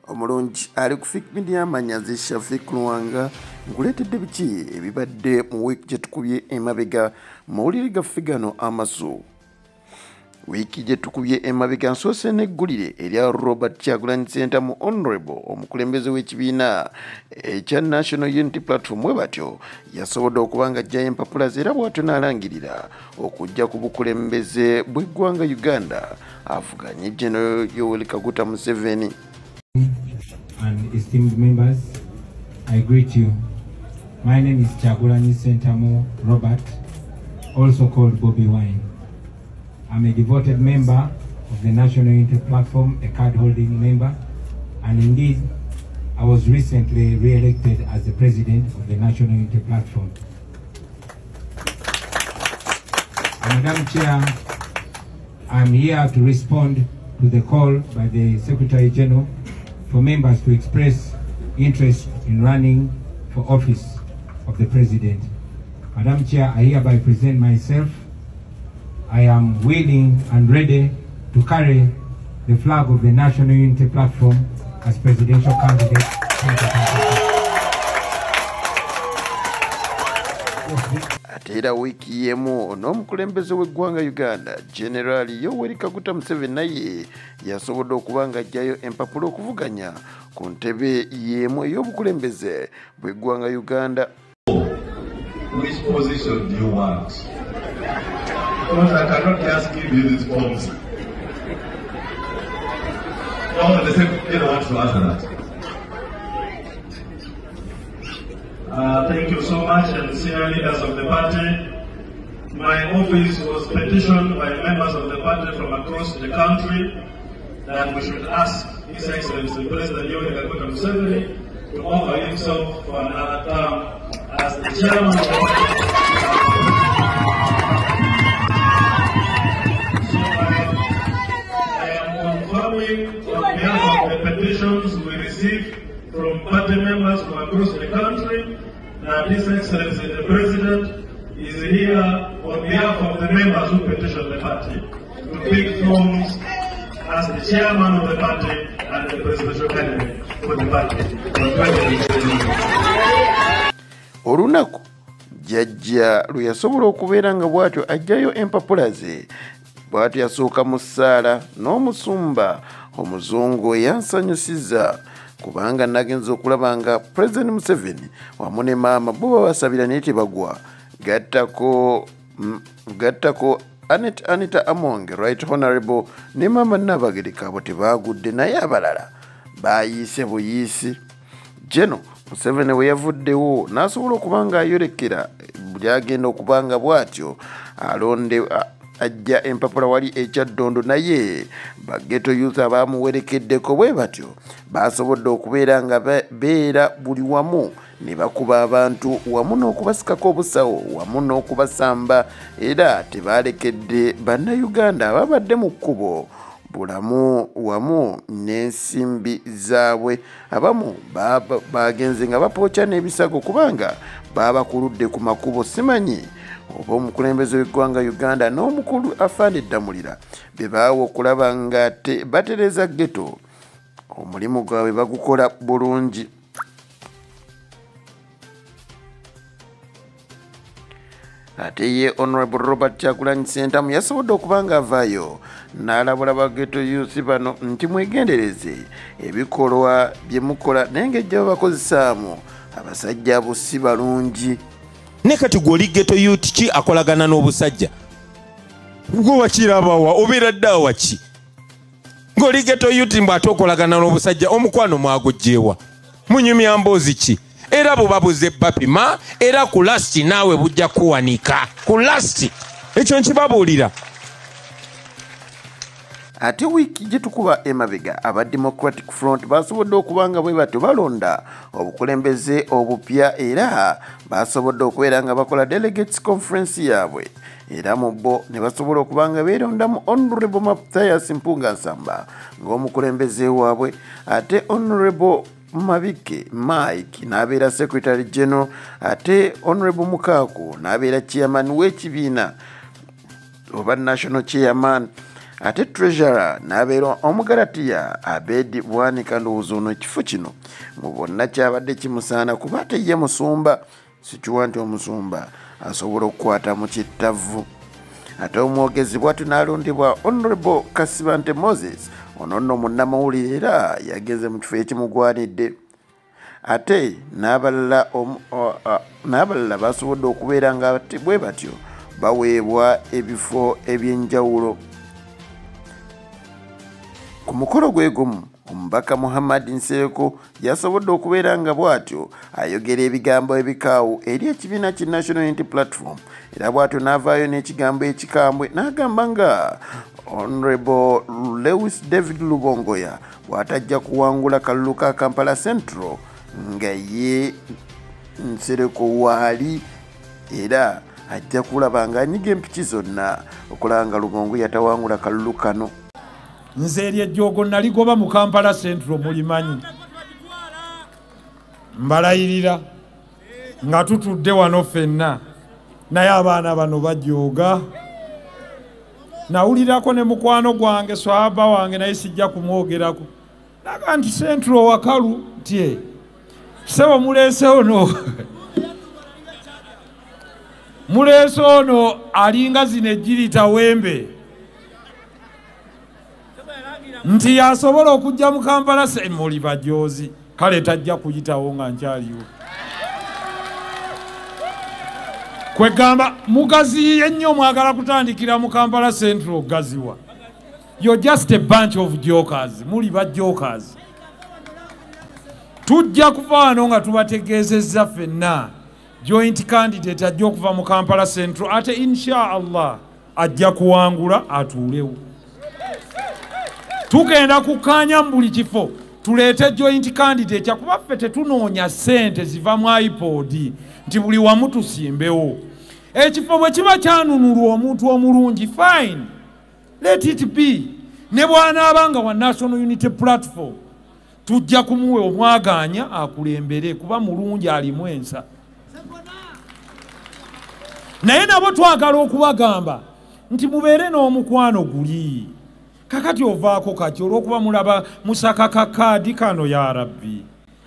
Omulungi ali ku Fik Media amanyazi Shafik Luwanga nkuleetedde biki ebibadde mu wiiki gye tukubye emabega mawulire gaffe gano amasu. Wiiki gye tukubye emabega nsoose n'eggulire erya Robert Kyagulanyi Ssentamu Honorable omukulembeze w'ekibiina ekya National Unity Platform bwe batyo yasobodde okuba ng'aggyayo empapula ze era bw'atyo n'alangirira okujja ku bukulembeze bw'eggwanga Uganda avuganye General Yoweri Kaguta Museveni. And esteemed members, I greet you. My name is Kyagulanyi Ssentamu Robert, also called Bobby Wine. I'm a devoted member of the National Unity Platform, a card-holding member, and indeed, I was recently re-elected as the president of the National Unity Platform. Madam Chair, I'm here to respond to the call by the Secretary General for members to express interest in running for office of the President. Madam Chair, I hereby present myself. I am willing and ready to carry the flag of the National Unity Platform as presidential candidate. Atera wiiki yemu n'omukulembeze w'eggwanga Uganda General Yoweri Kaguta Museveni naye yasobodde okuba ng'aggyayo empapula okuvuganya ku ntebe yemu ey'obukulembeze bw'eggwanga Uganda. Which position do you want? Because I cannot just give you these forms. No, the secretary wants to answer that. Thank you so much, and senior leaders of the party. My office was petitioned by members of the party from across the country that we should ask His Excellency President Yoweri Kaguta Museveni to offer himself for another term as the chairman of the party. So I am confirming on behalf of the petitions we received from party members from across the country that His Excellency the President is here on behalf of the members who petitioned the party to pick forms as the chairman of the party and the presidential candidate for the party for 2023. Olunaku jjajja lwe yasobola okubeera nga bw'atyo aggyayo empapula ze bw'atyo yasooka mu ssaala n'omusumba omuzungu eyansanyusiza kubanga nagenza okulaba nga President Museveni wamu ne maama bo babasabira naye tebagwa. Gattako Anita Among, Right Honorable ne maama Nabagereka abo tebaagudde naye abalala baayiise buyiisi. Jeno Museveni we yavuddewo n'asobola okuba nga ayolekera buli agenda okuba nga bw'atyo alonde ajja empapula wali ekyaddondo naye bageto youth abamuwerekeddeko bwe batyo basobodde okubeera nga beera buli wamu ne bakuba abantu wamu n'okubasikako obusawo wamu n'okubasamba era tebalekedde bannayuganda ababadde mu kkubo bulamu wamu n'ensimbi zaabwe. Abamu bagenze nga bapookya n'ebisago kubanga babakuludde ku makubo. Simanyi oba omukulembeze w'eggwanga Uganda n'omukulu Afande Damulira be baawa okulaba nga batereza ghetto omulimu gwabwe bagukola bulungi. Ate ye Honorable Robert Kyagulanyi Ssentamu yasobodde okuba nga avaayo n'alabula ba ghetto youth bano nti mwegendereze ebikolwa bye mukola n'engeri babakozesaamu abasajja abo si balungi. Ne kati gw'oli ghetto youth ki akolagana n'obusajja? Gwe wakirabawa obeera ddawa ki? Ng'oli ghetto youth mbw ate okolagana n'obusajja omukwano mwagugjeewa munyumya mboozi ki? Era bo babuze bapima era ku lasti naawe bujja kuwanika ku lasti ekyo nkibabuulira. Ate wiiki gye tukuba emabega aba Democratic Front basobodde okuba nga bwe batyo balonda obukulembeze obupya era basobodde okubeera nga bakola delegates conference yaabwe era mu bo ne basobola okuba nga beerondamu Honorable Mathias Mpunga Nsamba ng'omukulembeze waabwe. Ate Honorable Mabike Mike n'abeera Secretary General, ate Honorable Mukaaku n'abeera chairman w'ekibiina oba National Chairman. ate treasurer n'abeera Omugalatiya Abedi Bwanika ndowooza ono ekifo kino mu bonna kyabadde kimusaana kuba ate ye musumba sikiwa nti omusumba asobola okukwata mu kittavu. Ate omwogezi bw'atyo n'alondebwa Honorable Kasibante Moses ono nno munnamawulire era yageze mu kifo ekimugwanidde. Ate n'abalala basobodde okubeera nga bwe batyo baweebwa ebifo eby'enjawulo. Ku mukolo gwe gumu omubaka Muhammad Nseeko yasobodde okubeera nga bw'atyo ayogera ebigambo ebikaawu eri ekibiina ki National Unity Platform era bw'atyo n'avaayo n'ekigambo ekikambwe n'agamba nga Honorable Lewis David Lubongoya bw'atajja kuwangula kalulu ka Kampala Central nga ye Nsereko waali era ajja kulaba ng'anyiga empiki zonna okulanga Lubongoya tawangula kalulu kano. Nze eryejjoogo naligoba mu Kampala Central mulimanyi. Mbalayirira nga tutudde wano ffenna naye abaana bano bajooga. Nawulirako ne mukwano gwange swaba wange naye sijja kumwogerako. Naga nti Central wakalu tye. Sebo mulese ono. Mulese ono alinga zine jirita wembe. Nti yasobola okujja mu Kampala muli bajoozi kale tajja kuyitawo nga nkyaliwo. Kwegamba mugazi ennyo mwagala kutandikira mu Kampala Central gaziwa. You're just a bunch of jokers. Muli ba jokers. Tujja kuva wano nga tubategeezezza ffenna joint candidate ajja okuva mu Kampala Central ate insha Allah ajja kuwangula atuulewo. Tugenda kukanya mu buli kifo tuleete joint candidate kyakuba ffe tetunoonya ssente ziva mu iPod nti buli wamu tusimbewo. Ekifo bwe kiba kyanunulwa omuntu omulungi fine, let it be. Ne bw'anaabanga wa National Unity Platform tujja kumuwe omwaganya akulembere kuba mulungi alimu ensa. Naye nabo twagala okubagamba nti mubeere n'omukwano guli. Kakati ovaako kati olw'okuba mulaba musaka kakaadi kano ya Rabbi.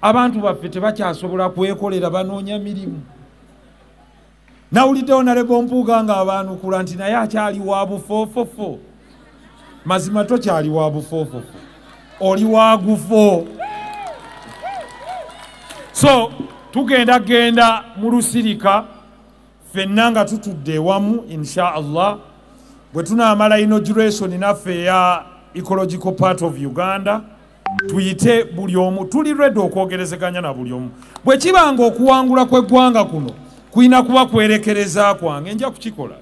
Abantu baffe tebakyasobola kwekolera banoonya mirimu. Nawulidde Honorable Mpuuga nga abaanukula nti naye akyali wa bufoofofo. Mazima tokyali wa bufoofofo. Oli wa gufo. So tugenda genda mu lusirika ffenna nga tutudde ewamu insha Allah bwe tunaamala inauguration naffe ya ecological part of Uganda tuyite buli omu tuli ready okwogerezeganya na buli omu. Bwe kibanga okuwangula kw'eggwanga kuno kuyina kuba kwerekereza kwange nja kukikola.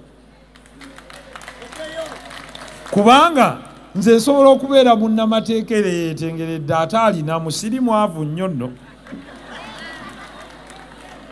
Kubanga nze nsobola okubeera munnamateeka eyeetengeredde ate alina musirimwavu nnyo nno.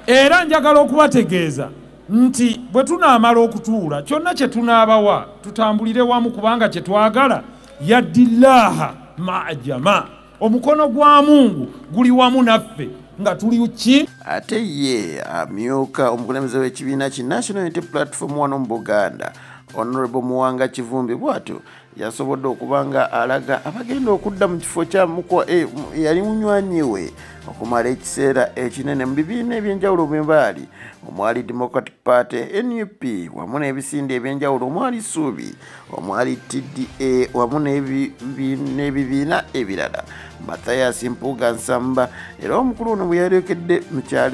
Era njagala okubategeeza nti bwe tunaamala okutuula kyonna kye tunaabawa tutambulire wamu kubanga kye twagala yaddillaha ma'ajama. Omukono gwa Mungu guli wamu naffe nga tuli ki. Ate ye amyuka omukulembeze w'ekibiina ki National Unity Platform wano mu Buganda Honorable Muwanga Kivumbi bw'atyo yasobodde okubanga alaga abagenda okudda mu kifo kya yali munywanyi we okumala ekiseera ekinene mu bibiina ebyenjawulo bwe baali omwali Democratic Party NUP wamu n'ebisinde ebyenjawulo omwali Suubi omwali TDA wamu n'ebibiina ebirala. Mathias Mpuuga Nsamba era omukulu ono bwe yalekedde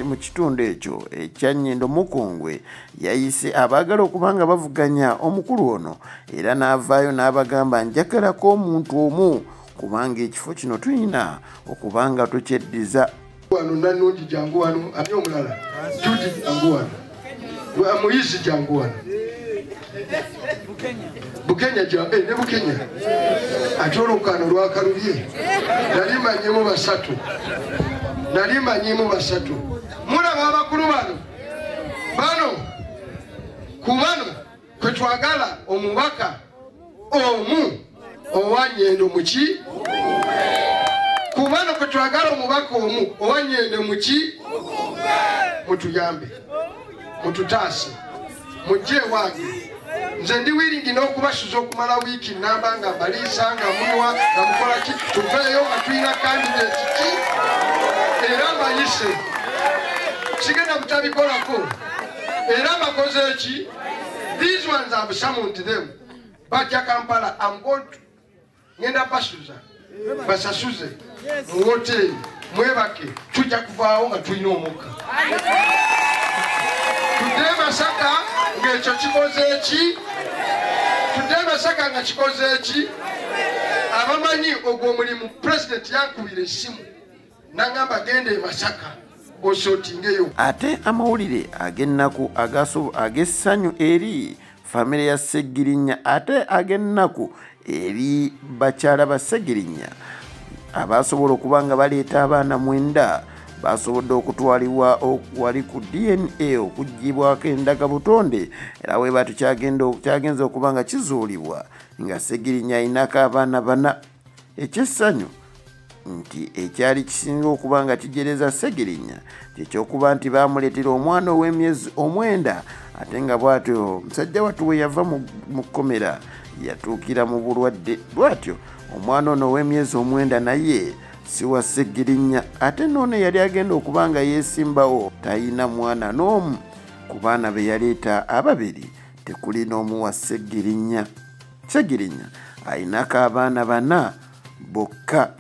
mu kitundu ekyo ekya Nnyindo Mukungwe yayise abaagala okubanga bavuganya omukulu ono era n'avaayo n'abagamba njagalako omuntu omu kubanga ekifo kino tulina okubanga tukyeddiza. Wano Nanungi jangu wano ani omulala Judith jangu wano Moise jangu wano Bukenya jangu ne Bukenya atolokano lwakalubye nalimanyemu basatu mulaba abakulu bano kubano kwe twagala omubaka omu owa Nnyindo muki kubano kwe twagala omubaka omu owa Nnyindo muki mutuyambe mututaase mujje wange nze ndi willing n'okubasuza okumala wiiki namba nga mbaliisa nga munywa nga mukola ki tuveeyo nga tulina candidate ki era mbayise sigenda mutabikolako era bakoze eki. These ones have summoned them bajja Kampala. I'm going to ngenda basuza basasuze mu hoteli mwebake tujja kuvaawo nga tulina omukka tudde Masaka ng'ekyo kikoze eki tudde Masaka nga kikoze eki. Abamanyi ogwo omulimu president yankubira essimu n'agamba genda e Masaka osootingeyo. Ate amawulire ag'ennaku ag'essanyu eri famire ya Sseggirinya ate ag'ennaku eri bakyala ba Sseggirinya abasobola okuba nga baleeta abaana 9 basobodde okutwalibwa wali ku DNA okuggyibwako endagabutonde era we batu kyagenza okuba nga kizuulibwa nga Sseggirinya ayinako abaana 4. Ekyessanyu nti ekyali kisinga okuba nga kijereza Sseggirinya kyekyokuba nti bamuleetera omwana ow'emyezi 9 ate nga bw'atyo musajja wattu we yava mu kkomera yatuukira mu bulwadde bw'atyo omwana ono ow'emyezi 9 naye si wa Sseggirinya ate noono yali agenda okuba nga yeesimbawo talina mwana n'omu ku baana be yaleeta ababiri tekuli n'omu wa Sseggirinya. Sseggirinya ayinako abaana 4 bokka.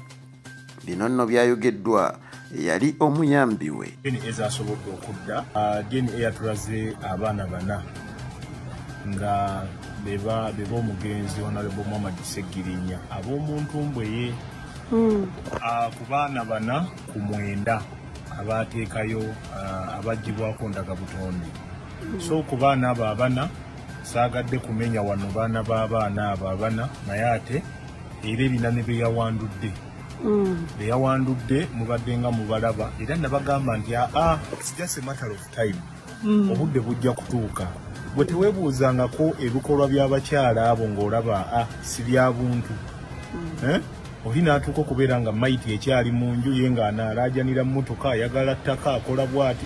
Bino nno byayogeddwa yali omuyambi we. Ezasobodde okudda DNA yatulaze abaana 4 nga beba omugenzi Honorable Muhammad Sseggirinya ab'omuntu mbweye ku baana 4 ku 9 abateekayo abaggyibwako ndagabutonde. So ku baana abo 4 saagadde kumenya wano baana b'abaana abo 4 naye ate era ebina ne beyawandudde beyawandudde mubadde nga mubalaba era nabagamba nti it's just a matter of time obudde bujja kutuuka. Bwe teweebuuzangako ebikolwa by'abakyala abo ng'olaba si bya buntu oli n'atuuka okubeera nga maiti ekyali mu nju ye ng'anaalaajanira mmotoka ayagala ttaka akola bw'ati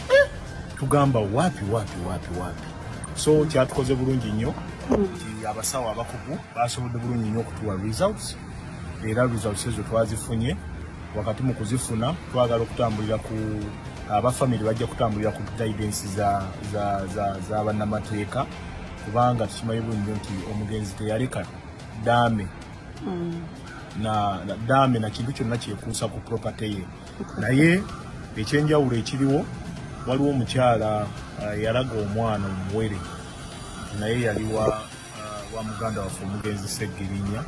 tugamba waapi. So kyatukoze bulungi nnyo nti abasawo abakugu basobodde bulungi nnyo okutuwa results era results ezo twazifunye. Wakati mu kuzifuna twagala okutambulira ku abafamily bajja kutambulira ku guidance za bannamateeka kubanga tukimanyi bulungi nti omugenzi teyaleka daame na daame na kintu kyonna kyekuusa ku property ye. Naye ekyenjawulo ekiriwo waliwo omukyala yalaga omwana omuwere naye yali wa muganda waffe omugenzi Sseggirinya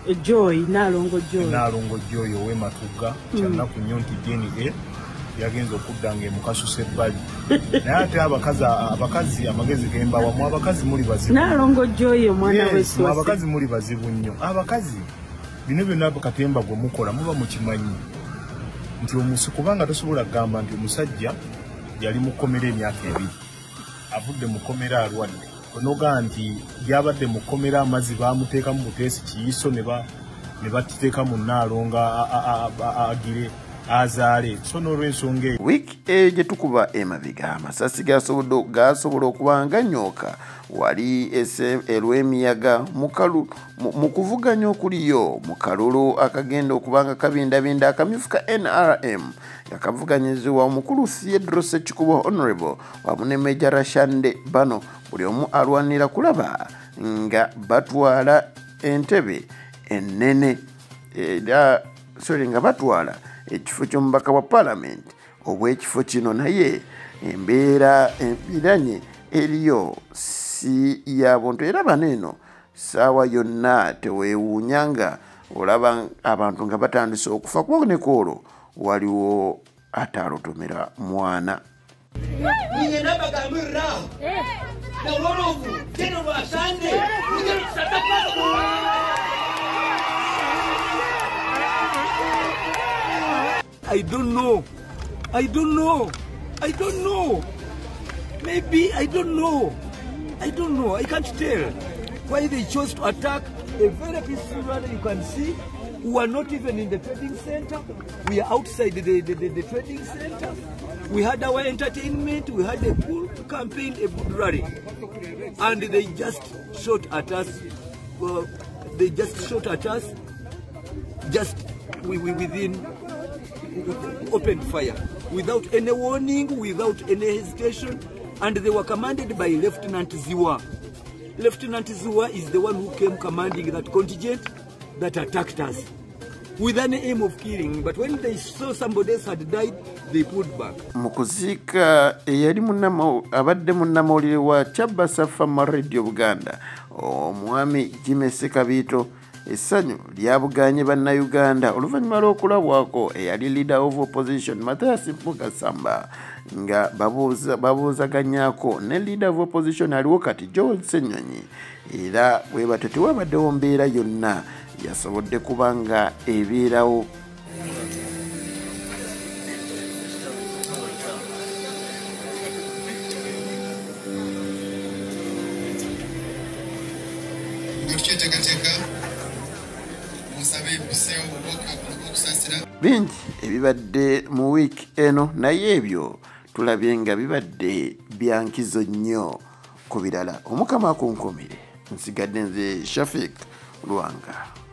Naalongo Joy ow'Ematugga kyannaku nnyo nti DNA yagenza okudda ng'emukasusa ebbali naye ate abakazi amagezi gembawa mu abakazi muli bazibu abakazi muli bazibu nnyo. Abakazi bino byonna Katemba gwe mukola muba mukimanyi nti omusi kubanga tosobola kugamba nti omusajja yali mu kkomera emyaka 2 avudde mu kkomera alwadde onoga nti gyabadde mu kkomera amazzi baamuteeka mu buteesi kiyiso ne batiteeka mu Naalongo agire azaale. So n'olw'ensonga eyo wiiki gye tukuba emabega amasasi gasobola okuba nga nyooka wali elw'emiyaga mu kuvuganya okuliyo mu kalulu akagenda okuba nga kabindabinda akamyufu ka NRM nga kavuganyizibwa omukulu Theodore Ssekikubo Honorable wamu ne Major Rashande. Bano buli omu alwanira kulaba nga batwala entebe ennene nga batwala ekifo ky'omubaka wa Parliament obw'ekifo kino naye embeera empiranye eriyo si ya buntu era bano eno saawa yonna teweewuunya nga olaba abantu nga batandise okufa kuba ne koolo waliwo ataalotomera mwana. I don't know. Maybe I don't know. I can't tell why they chose to attack a very peaceful rally. You can see we are not even in the trading center. We are outside the trading center. We had our entertainment, we had a cool campaign, a good rally. And they just shot at us. They just shot at us, just within open fire, without any warning, without any hesitation. And they were commanded by Lieutenant Ziwa. Lieutenant Ziwa is the one who came commanding that contingent that attacked us with an aim of killing. But when they saw somebody else had died, they pulled back. Mukuzika eyali abadde munnamawulire wa Kyabasa Fama Radio Buganda omwami Jimmy Ssekabito essanyu lyabuganye bannayuganda oluvannyuma lw'okulabwako eyali leader of opposition Mathias Mugasamba nga babuuzaganyako ne leader of opposition aliwo kati Joel Ssenyonyi era bwe batyo tewabaddewo mbeera yonna yasobodde kubanga ebeerawo. Bingi ebibadde mu week eno naye ebyo tulabye nga bibadde byankizo nnyo ku birala. Omukama akunkumire nsigadde nze Shafik Lwanga.